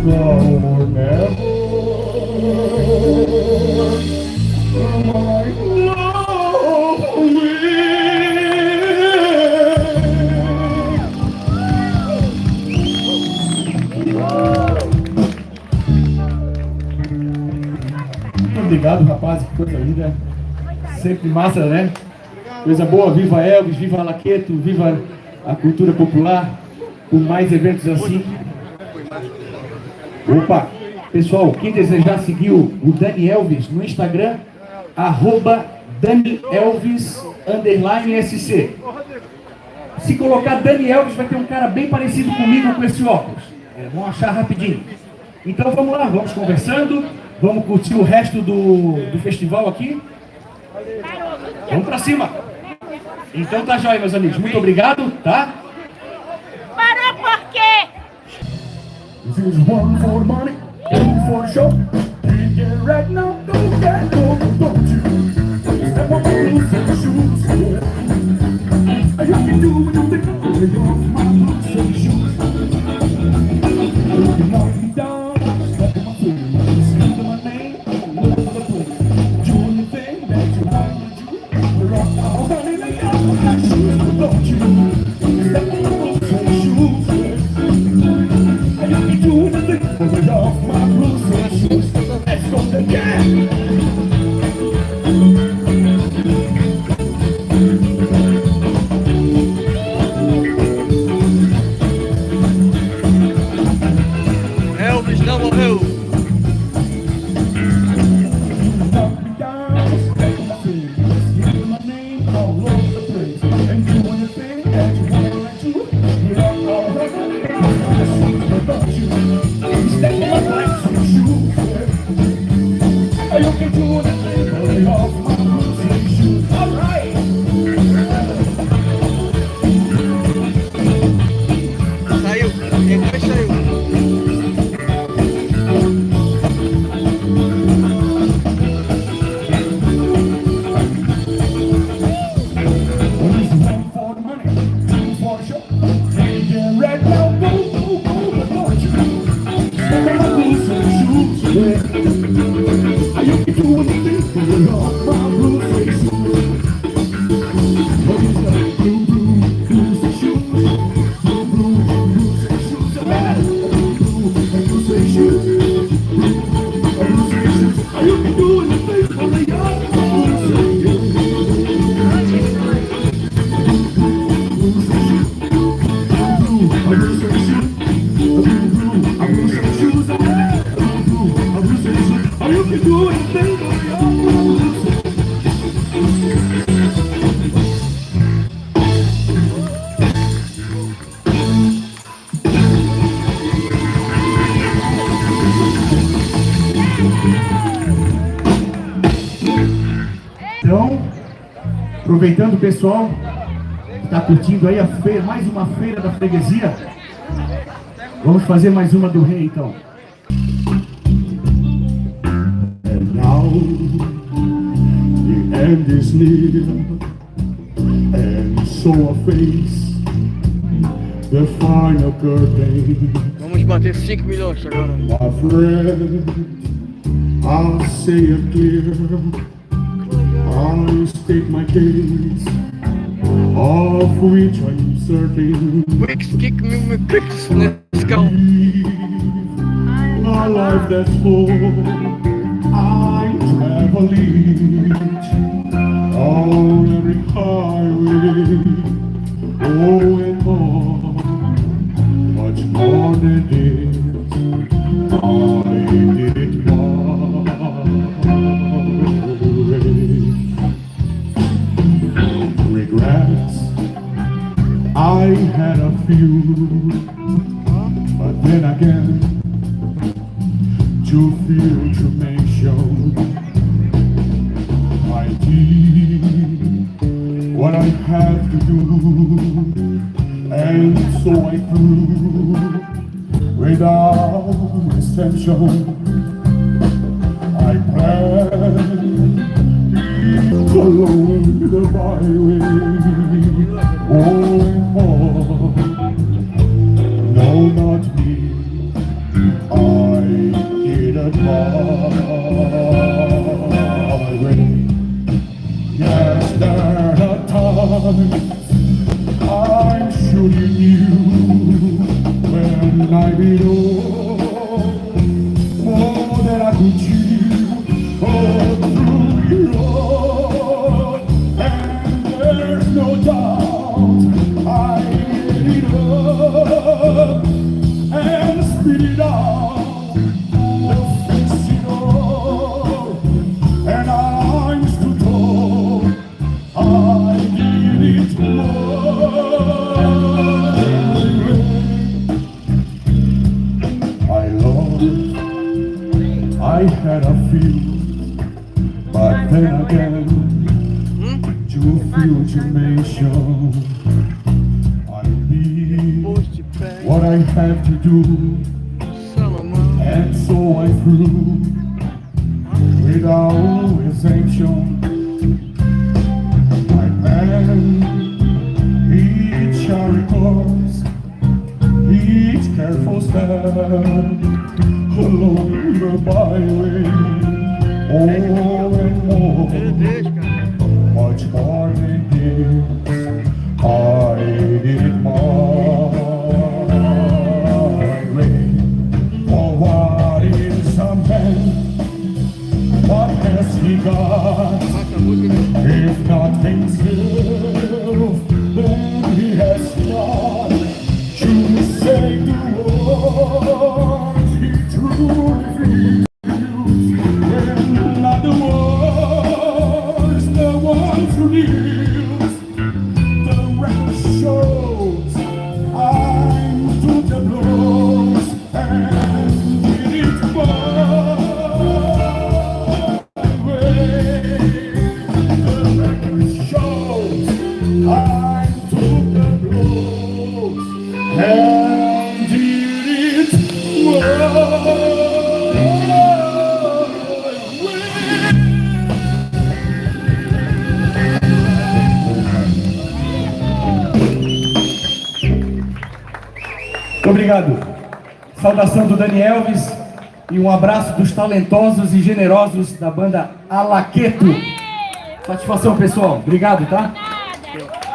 or never my love will. Muito obrigado, rapaz, que coisa linda. Sempre massa, né? Coisa boa, viva Elvis, viva Laqueto, viva a cultura popular, com mais eventos assim. Opa, pessoal, quem desejar seguir o Dani Elvis no Instagram, @DaniElvis_SC. Se colocar Dani Elvis, vai ter um cara bem parecido comigo com esse óculos. Vão achar rapidinho. Então vamos lá, vamos conversando, vamos curtir o resto do festival aqui. Vamos pra cima. Então tá jóia, meus amigos. Muito obrigado, tá? Parou por quê? This is one for the money, one for the show. Can't get right now, don't get no, don't you? Step on my boots and shoes. I can do what you think, lay off my boots and shoes. You knock me down, step on my foot, say my name, look for the place. Do anything that you want to do. Rock all honey, lay off my shoes, don't you? Step on my boots and shoes. Doing the thing, lay off my boots and shoes. Let's go again. Elvis não morreu. Knock me down, step on my feet, scream my name all over the place, and do anything that you want to do. You're all right, don't you? Step on my boots and shoes. You can do anything, lay off my boots and shoes. All right. Saiu, depois saiu. Então, aproveitando o pessoal que está curtindo aí a feira, mais uma feira da freguesia, vamos fazer mais uma do rei então. And now the end is near, and so I face the final curtain. Vamos bater 5 milhões agora. My friend, I'll say it clear. I state my case, of which I'm certain. Quicks, kick me, quicks, let's go. A life that's full, I'm traveling on every highway, oh and more, much more than this, I did it regrets, I had a few, but then again, to future mention, I did what I had to do, and so I threw without extension. I planned along the byway, oh and more, no, not me. and I belong more than I could chew all through the road. And there's no doubt I get it up and spit it out, fix it all. And I'm stood tall, I did it more. I lost, I had a few, but then again, to future may show. I'll be what I have to do, and so I threw without exemption. My plan, each cherry course, each careful step along the byway, more and more, much more than this, I did it my way. For what is a man? What has he got? If not himself, then he has not to say the words he truly feels. When not the words, the ones who lives. The record shows I'm to the blows and did it my way. The record shows I took the blows and did it my way. Obrigado. Saudação do Dani Elvis e um abraço dos talentosos e generosos da banda Alaqueto. Satisfação, pessoal. Obrigado, tá? Nada.